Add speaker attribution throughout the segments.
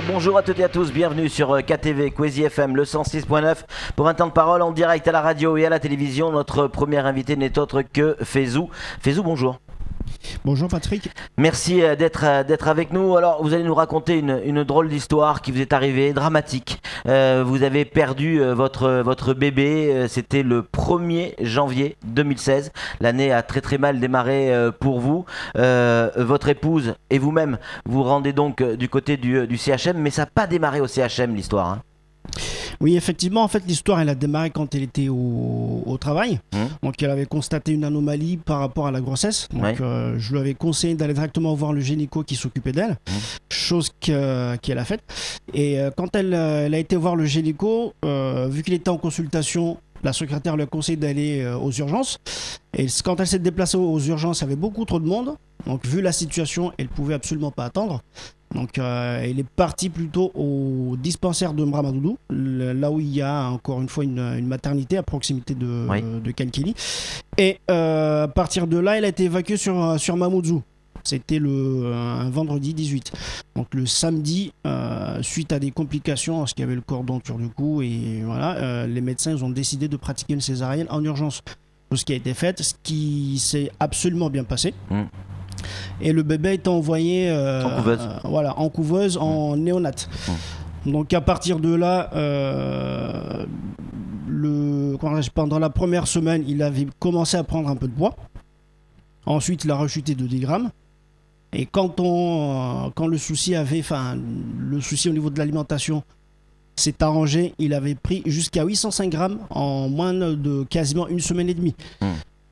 Speaker 1: Bonjour à toutes et à tous, bienvenue sur KTV, Kwezi FM, le 106.9 pour un temps de parole en direct à la radio et à la télévision. Notre premier invité n'est autre que Fezou. Fezou, bonjour.
Speaker 2: Bonjour Patrick.
Speaker 1: Merci d'être avec nous. Alors vous allez nous raconter une drôle d'histoire qui vous est arrivée, dramatique. Vous avez perdu votre bébé, c'était le 1er janvier 2016. L'année a très mal démarré pour vous. Votre épouse et vous-même vous rendez donc du côté du CHM, mais ça n'a pas démarré au CHM l'histoire, hein.
Speaker 2: Oui, effectivement, en fait, l'histoire, elle a démarré quand elle était au travail. Donc, elle avait constaté une anomalie par rapport à la grossesse. Donc, je lui avais conseillé d'aller directement voir le gynéco qui s'occupait d'elle, chose qu'elle a faite. Et quand elle a été voir le gynéco, vu qu'il était en consultation, la secrétaire lui a conseillé d'aller aux urgences. Et quand elle s'est déplacée aux urgences, il y avait beaucoup trop de monde. Donc, vu la situation, elle ne pouvait absolument pas attendre. Donc, elle est partie plutôt au dispensaire de Mramadoudou, là où il y a encore une fois une maternité à proximité de Kankili. Et à partir de là, elle a été évacuée sur Mamoudzou. C'était un vendredi 18. Donc le samedi, suite à des complications, parce qu'il y avait le cordon autour du cou, et voilà, les médecins ont décidé de pratiquer une césarienne en urgence. Tout ce qui a été fait, ce qui s'est absolument bien passé. Et le bébé est envoyé en couveuse, en néonate. Donc à partir de là, pendant la première semaine, il avait commencé à prendre un peu de poids. Ensuite, il a rechuté de 10 grammes. Et quand le souci au niveau de l'alimentation s'est arrangé, il avait pris jusqu'à 805 grammes en moins de quasiment une semaine et demie.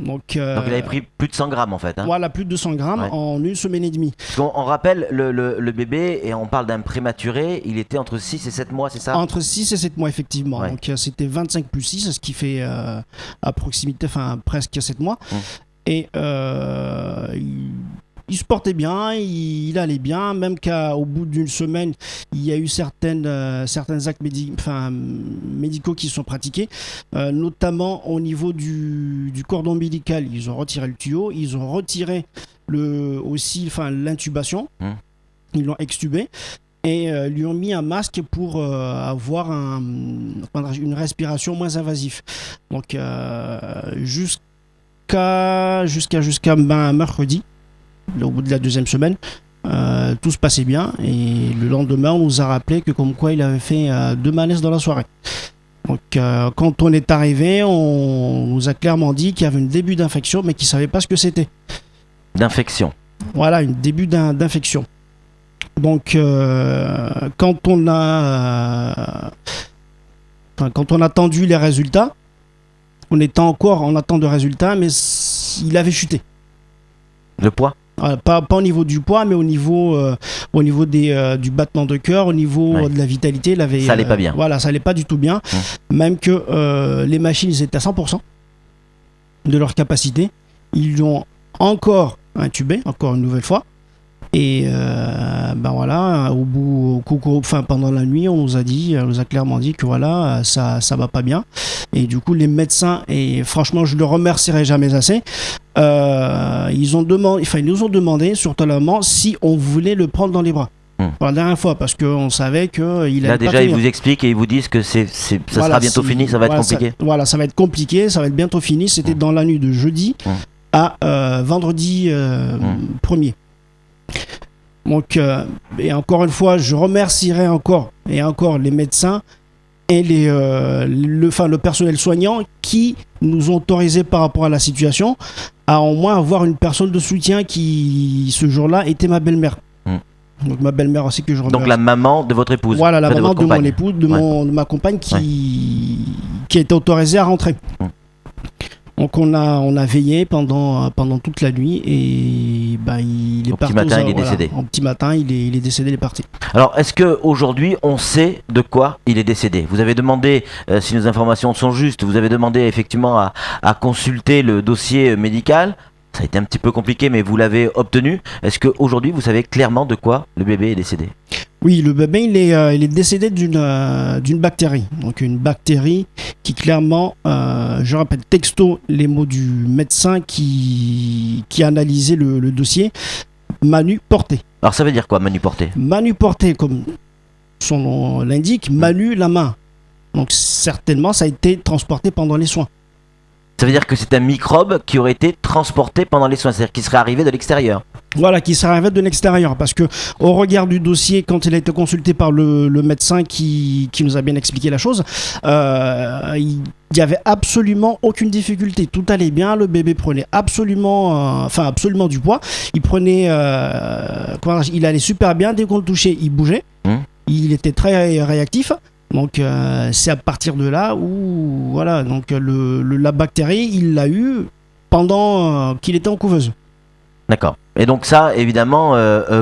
Speaker 2: Donc il
Speaker 1: avait pris plus de 100 grammes en fait. Hein.
Speaker 2: Voilà, plus de 200 grammes en une semaine et demie.
Speaker 1: Parce qu'on rappelle, le bébé, et on parle d'un prématuré, il était entre 6 et 7 mois, c'est ça ?
Speaker 2: Entre 6 et 7 mois, effectivement. Donc c'était 25 plus 6, ce qui fait à proximité, presque 7 mois. Et il se portait bien, il allait bien, même qu'au bout d'une semaine, il y a eu certains actes médicaux qui sont pratiqués, notamment au niveau du cordon ombilical. Ils ont retiré le tuyau, ils ont retiré l'intubation, ils l'ont extubé et lui ont mis un masque pour avoir une respiration moins invasive. Donc jusqu'à mercredi, au bout de la deuxième semaine, tout se passait bien et le lendemain on nous a rappelé que comme quoi il avait fait 2 malaises dans la soirée. Donc quand on est arrivé, on nous a clairement dit qu'il y avait un début d'infection mais qu'il ne savait pas ce que c'était.
Speaker 1: D'infection.
Speaker 2: Voilà, un début d'infection. Donc quand on a attendu les résultats, on était encore en attente de résultats, mais il avait chuté.
Speaker 1: Le poids ?
Speaker 2: Pas au niveau du poids, mais au niveau du battement de cœur, au niveau de la vitalité. Ça
Speaker 1: allait pas bien.
Speaker 2: Ça allait pas du tout bien. Même que les machines étaient à 100% de leur capacité. Ils l'ont encore intubé, encore une nouvelle fois. Et pendant la nuit, on nous a clairement dit que ça va pas bien. Et du coup, les médecins, et franchement, je le remercierai jamais assez, ils nous ont demandé surtout si on voulait le prendre dans les bras. Pour la dernière fois, parce qu'on savait qu'il
Speaker 1: allait déjà, ils vous expliquent et ils vous disent que ça sera bientôt fini, ça va être compliqué.
Speaker 2: Ça va être compliqué, ça va être bientôt fini. C'était dans la nuit de jeudi à vendredi 1er. Donc, et encore une fois, je remercierai encore les médecins et le personnel soignant qui nous ont autorisé par rapport à la situation à au moins avoir une personne de soutien qui, ce jour-là, était ma belle-mère. Donc ma belle-mère aussi que je remercie.
Speaker 1: Donc la maman de votre épouse.
Speaker 2: Voilà, la maman de mon épouse, de ma compagne qui a été autorisée à rentrer. Donc on a veillé pendant toute la nuit et il est parti.
Speaker 1: Au petit matin, il est décédé.
Speaker 2: Au petit matin, il est décédé, il est parti.
Speaker 1: Alors, est-ce qu'aujourd'hui, on sait de quoi il est décédé ? Vous avez demandé, si nos informations sont justes, vous avez demandé effectivement à consulter le dossier médical. Ça a été un petit peu compliqué, mais vous l'avez obtenu. Est-ce qu'aujourd'hui, vous savez clairement de quoi le bébé est décédé?
Speaker 2: Oui, le bébé, il est décédé d'une bactérie. Donc une bactérie qui clairement, je rappelle texto les mots du médecin qui a analysé le dossier, Manu porté.
Speaker 1: Alors ça veut dire quoi, Manu porté?
Speaker 2: Manu porté, comme son nom l'indique, Manu la main. Donc certainement, ça a été transporté pendant les soins.
Speaker 1: Ça veut dire que c'est un microbe qui aurait été transporté pendant les soins, c'est-à-dire qui serait arrivé de l'extérieur.
Speaker 2: Voilà, qui serait arrivé de l'extérieur. Parce que au regard du dossier, quand il a été consulté par le médecin qui nous a bien expliqué la chose, il n'y avait absolument aucune difficulté. Tout allait bien, le bébé prenait absolument du poids. Il prenait, il allait super bien, dès qu'on le touchait, il bougeait. Il était très réactif. Donc c'est à partir de là où voilà, donc la bactérie, il l'a eu pendant qu'il était en couveuse.
Speaker 1: D'accord. Et donc ça, évidemment,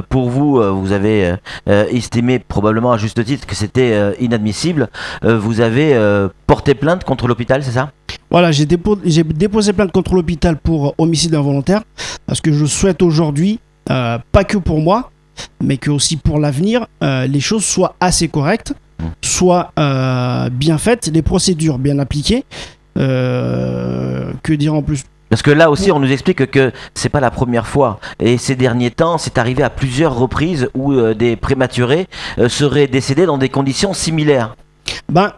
Speaker 1: pour vous, vous avez estimé probablement à juste titre que c'était inadmissible. Vous avez porté plainte contre l'hôpital, c'est ça?
Speaker 2: Voilà, j'ai déposé plainte contre l'hôpital pour homicide involontaire parce que je souhaite aujourd'hui, pas que pour moi, mais que aussi pour l'avenir, les choses soient assez correctes, soient bien faites, les procédures bien appliquées. Que dire en plus?
Speaker 1: Parce que là aussi, on nous explique que c'est pas la première fois. Et ces derniers temps, c'est arrivé à plusieurs reprises où des prématurés seraient décédés dans des conditions similaires.
Speaker 2: Ben,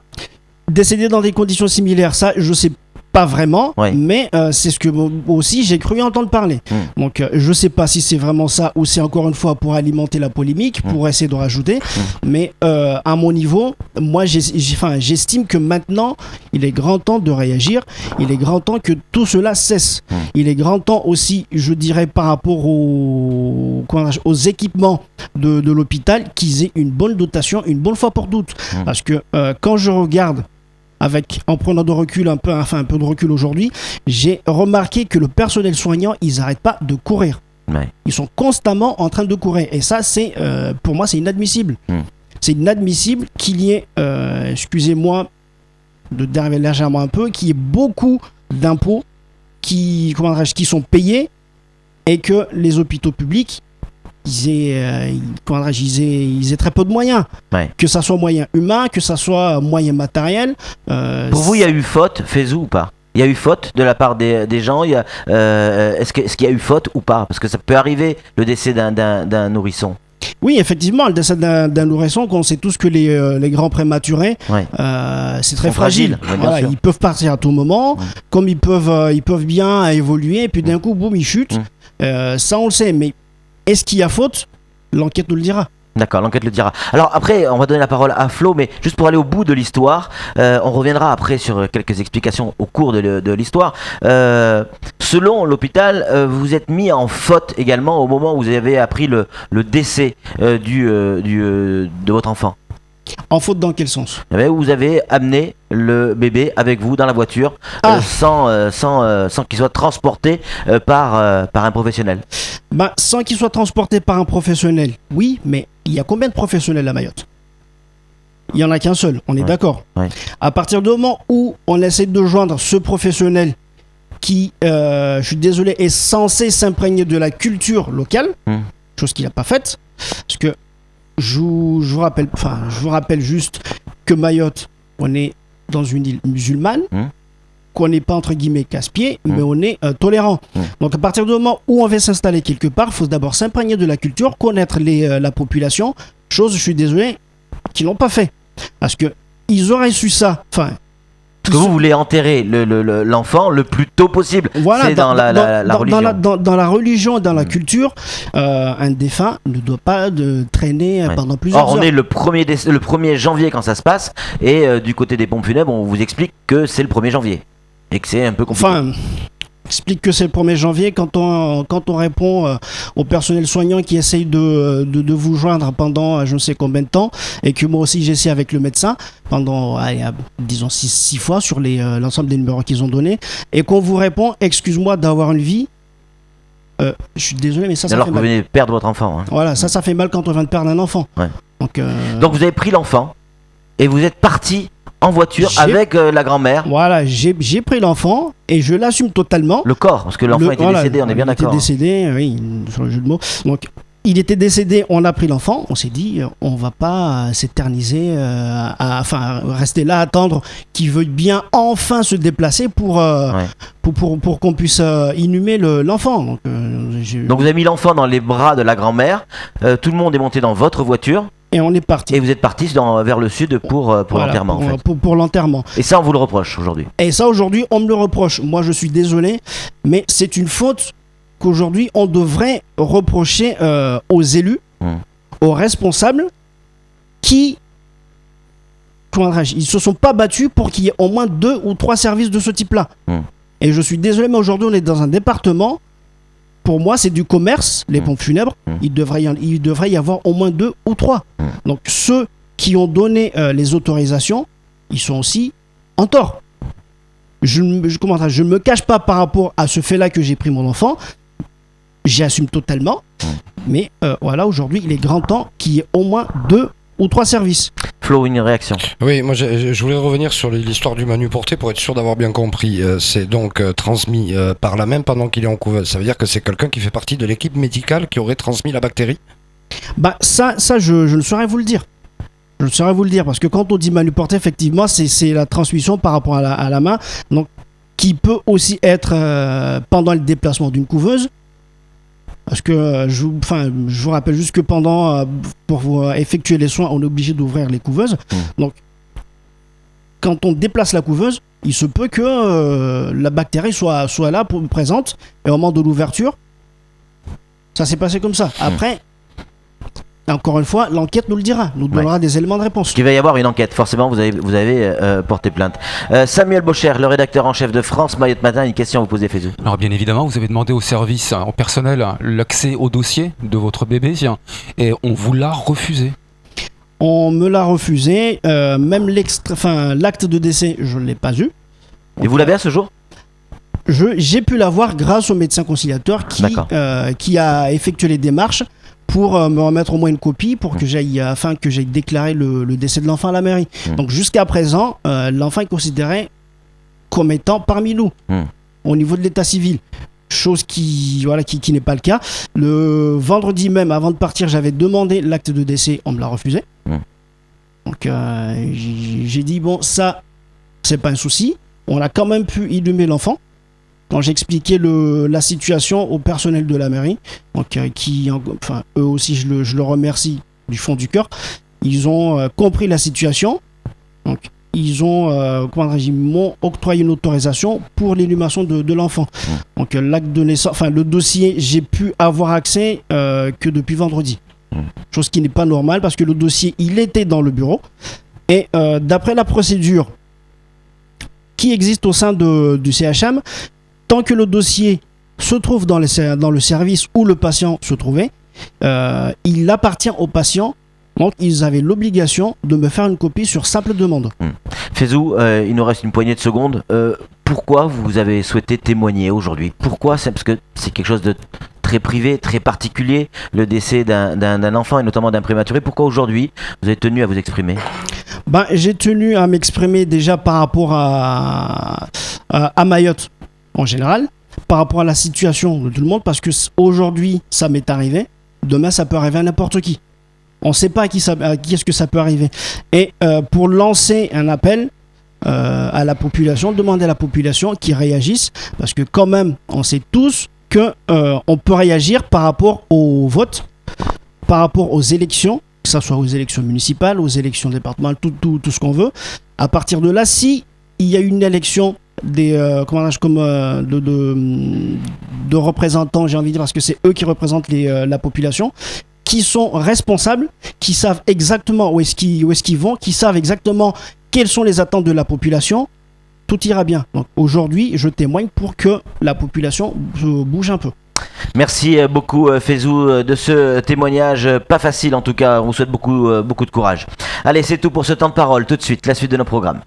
Speaker 2: décédés dans des conditions similaires, ça, je sais pas vraiment, mais c'est ce que aussi j'ai cru entendre parler. Donc je sais pas si c'est vraiment ça ou c'est encore une fois pour alimenter la polémique, pour essayer de rajouter, mais à mon niveau, moi j'estime que maintenant il est grand temps de réagir, il est grand temps que tout cela cesse. Il est grand temps aussi, je dirais, par rapport aux équipements de l'hôpital, qu'ils aient une bonne dotation, une bonne fois pour toutes. Parce que quand je regarde en prenant de recul un peu de recul aujourd'hui, j'ai remarqué que le personnel soignant, ils n'arrêtent pas de courir. Ils sont constamment en train de courir. Et ça, pour moi, c'est inadmissible. C'est inadmissible qu'il y ait, excusez-moi de dériver légèrement un peu, qu'il y ait beaucoup d'impôts qui sont payés et que les hôpitaux publics ils aient très peu de moyens, que ça soit moyens humains, que ça soit moyens matériels.
Speaker 1: Pour vous, il y a eu faute, Fezou, ou pas? Il y a eu faute de la part des gens. Est-ce qu'il y a eu faute ou pas? Parce que ça peut arriver, le décès d'un nourrisson.
Speaker 2: Oui, effectivement, le décès d'un nourrisson, qu'on sait tous que les grands prématurés, c'est très fragile. Voilà, ils peuvent partir à tout moment, comme ils peuvent bien évoluer, et puis d'un coup, boum, ils chutent. Ça, on le sait, mais est-ce qu'il y a faute? L'enquête nous le dira.
Speaker 1: D'accord, l'enquête le dira. Alors après, on va donner la parole à Flo, mais juste pour aller au bout de l'histoire, on reviendra après sur quelques explications au cours de l'histoire. Selon l'hôpital, vous êtes mis en faute également au moment où vous avez appris le décès de votre enfant.
Speaker 2: En faute dans quel sens?
Speaker 1: Vous avez amené le bébé avec vous dans la voiture sans qu'il soit transporté par un professionnel.
Speaker 2: Sans qu'il soit transporté par un professionnel, oui, mais il y a combien de professionnels à Mayotte? Il n'y en a qu'un seul, on est d'accord. À partir du moment où on essaie de joindre ce professionnel qui, je suis désolé, est censé s'imprégner de la culture locale, chose qu'il n'a pas faite, parce que je vous rappelle juste que Mayotte, on est dans une île musulmane, qu'on n'est pas entre guillemets casse-pied, mais on est tolérant. Donc à partir du moment où on veut s'installer quelque part, il faut d'abord s'imprégner de la culture, connaître la population, chose, je suis désolé, qu'ils n'ont pas fait. Parce qu'ils auraient su ça,
Speaker 1: parce que vous voulez enterrer l'enfant le plus tôt possible.
Speaker 2: Voilà,
Speaker 1: c'est dans la religion.
Speaker 2: Dans la religion et dans la culture, un défunt ne doit pas traîner pendant plusieurs heures.
Speaker 1: Or, on est le 1er janvier quand ça se passe, et du côté des pompes funèbres, on vous explique que c'est le 1er janvier. Et que c'est un peu compliqué.
Speaker 2: Explique que c'est le 1er janvier quand on répond au personnel soignant qui essaye de vous joindre pendant je ne sais combien de temps, et que moi aussi j'essaie avec le médecin pendant disons 6 fois sur l'ensemble des numéros qu'ils ont donnés, et qu'on vous répond excuse-moi d'avoir une vie. Je suis désolé, mais ça
Speaker 1: alors
Speaker 2: fait
Speaker 1: que
Speaker 2: mal.
Speaker 1: vous venez de perdre votre enfant.
Speaker 2: Voilà, ça fait mal quand on vient de perdre un enfant.
Speaker 1: Donc vous avez pris l'enfant Et vous êtes parti en voiture avec la grand-mère.
Speaker 2: Voilà, j'ai pris l'enfant et je l'assume totalement.
Speaker 1: Le corps, parce que l'enfant était décédé, on est bien d'accord.
Speaker 2: Il était décédé, oui, sur le jeu de mots. Donc, il était décédé, on a pris l'enfant, on s'est dit, on va pas s'éterniser, rester là, attendre qu'il veuille bien enfin se déplacer pour qu'on puisse inhumer l'enfant. Donc
Speaker 1: vous avez mis l'enfant dans les bras de la grand-mère, tout le monde est monté dans votre voiture.
Speaker 2: Et on est parti.
Speaker 1: Et vous êtes parti vers le sud pour l'enterrement, en fait.
Speaker 2: Pour l'enterrement.
Speaker 1: Et ça, on vous le reproche aujourd'hui.
Speaker 2: Et ça, aujourd'hui, on me le reproche. Moi, je suis désolé, mais c'est une faute qu'aujourd'hui, on devrait reprocher aux élus, aux responsables, qui, ils se sont pas battus pour qu'il y ait au moins 2 ou 3 services de ce type-là. Et je suis désolé, mais aujourd'hui, on est dans un département. Pour moi, c'est du commerce, les pompes funèbres. Il devrait y avoir au moins 2 ou 3. Donc, ceux qui ont donné les autorisations, ils sont aussi en tort. Je ne me cache pas par rapport à ce fait-là que j'ai pris mon enfant. J'assume totalement. Mais voilà, aujourd'hui, il est grand temps qu'il y ait au moins 2 ou 3 services.
Speaker 1: Flo, une réaction?
Speaker 3: Oui, moi je voulais revenir sur l'histoire du manu porté pour être sûr d'avoir bien compris. C'est donc transmis par la même pendant qu'il est en couveuse. Ça veut dire que c'est quelqu'un qui fait partie de l'équipe médicale qui aurait transmis la bactérie?
Speaker 2: Bah ça je ne saurais vous le dire. Je ne saurais vous le dire parce que quand on dit manu porté, effectivement, c'est la transmission par rapport à la main, donc qui peut aussi être pendant le déplacement d'une couveuse. Parce que je vous rappelle juste que pour effectuer les soins, on est obligé d'ouvrir les couveuses. Donc, quand on déplace la couveuse, il se peut que la bactérie soit là, présente, et au moment de l'ouverture, ça s'est passé comme ça. Après, encore une fois, l'enquête nous le dira, nous donnera des éléments de réponse.
Speaker 1: Il va y avoir une enquête, forcément, vous avez porté plainte. Samuel Bocher, le rédacteur en chef de France Mayotte Matin, une question à vous poser, Fezou.
Speaker 4: Alors bien évidemment, vous avez demandé au service, au personnel, l'accès au dossier de votre bébé, et on vous l'a refusé.
Speaker 2: On me l'a refusé, même l'acte de décès, je ne l'ai pas eu.
Speaker 1: Et vous l'avez à ce jour?
Speaker 2: J'ai pu l'avoir grâce au médecin conciliateur qui a effectué les démarches pour me remettre au moins une copie afin que j'aille déclarer le décès de l'enfant à la mairie. Donc jusqu'à présent, l'enfant est considéré comme étant parmi nous au niveau de l'état civil. Chose qui n'est pas le cas. Le vendredi même, avant de partir, j'avais demandé l'acte de décès, on me l'a refusé. Donc j'ai dit bon, ça c'est pas un souci. On a quand même pu inhumer l'enfant. Quand j'ai expliqué la situation au personnel de la mairie, donc eux aussi je le remercie du fond du cœur, ils ont compris la situation, donc ils m'ont octroyé une autorisation pour l'inhumation de l'enfant. Donc l'acte de naissance, le dossier, j'ai pu avoir accès que depuis vendredi, chose qui n'est pas normale parce que le dossier il était dans le bureau et d'après la procédure qui existe au sein du CHM. Tant que le dossier se trouve dans le service où le patient se trouvait, il appartient au patient. Donc, ils avaient l'obligation de me faire une copie sur simple demande.
Speaker 1: Fezou, il nous reste une poignée de secondes. Pourquoi vous avez souhaité témoigner aujourd'hui? Pourquoi? Parce que c'est quelque chose de très privé, très particulier, le décès d'un enfant et notamment d'un prématuré. Pourquoi aujourd'hui vous avez tenu à vous exprimer?
Speaker 2: J'ai tenu à m'exprimer déjà par rapport à Mayotte en général, par rapport à la situation de tout le monde, parce que aujourd'hui ça m'est arrivé, demain ça peut arriver à n'importe qui. On ne sait pas à qui est-ce que ça peut arriver. Et pour lancer un appel à la population, demander à la population qu'ils réagissent, parce que quand même, on sait tous qu'on peut réagir par rapport au vote, par rapport aux élections, que ce soit aux élections municipales, aux élections départementales, tout ce qu'on veut. À partir de là, si il y a une élection de représentants, j'ai envie de dire, parce que c'est eux qui représentent la population, qui sont responsables, qui savent exactement où est-ce qu'ils vont, qui savent exactement quelles sont les attentes de la population, tout ira bien. Donc aujourd'hui, je témoigne pour que la population bouge un peu.
Speaker 1: Merci beaucoup Fezou de ce témoignage, pas facile en tout cas, on vous souhaite beaucoup de courage. Allez, c'est tout pour ce temps de parole, tout de suite, la suite de nos programmes.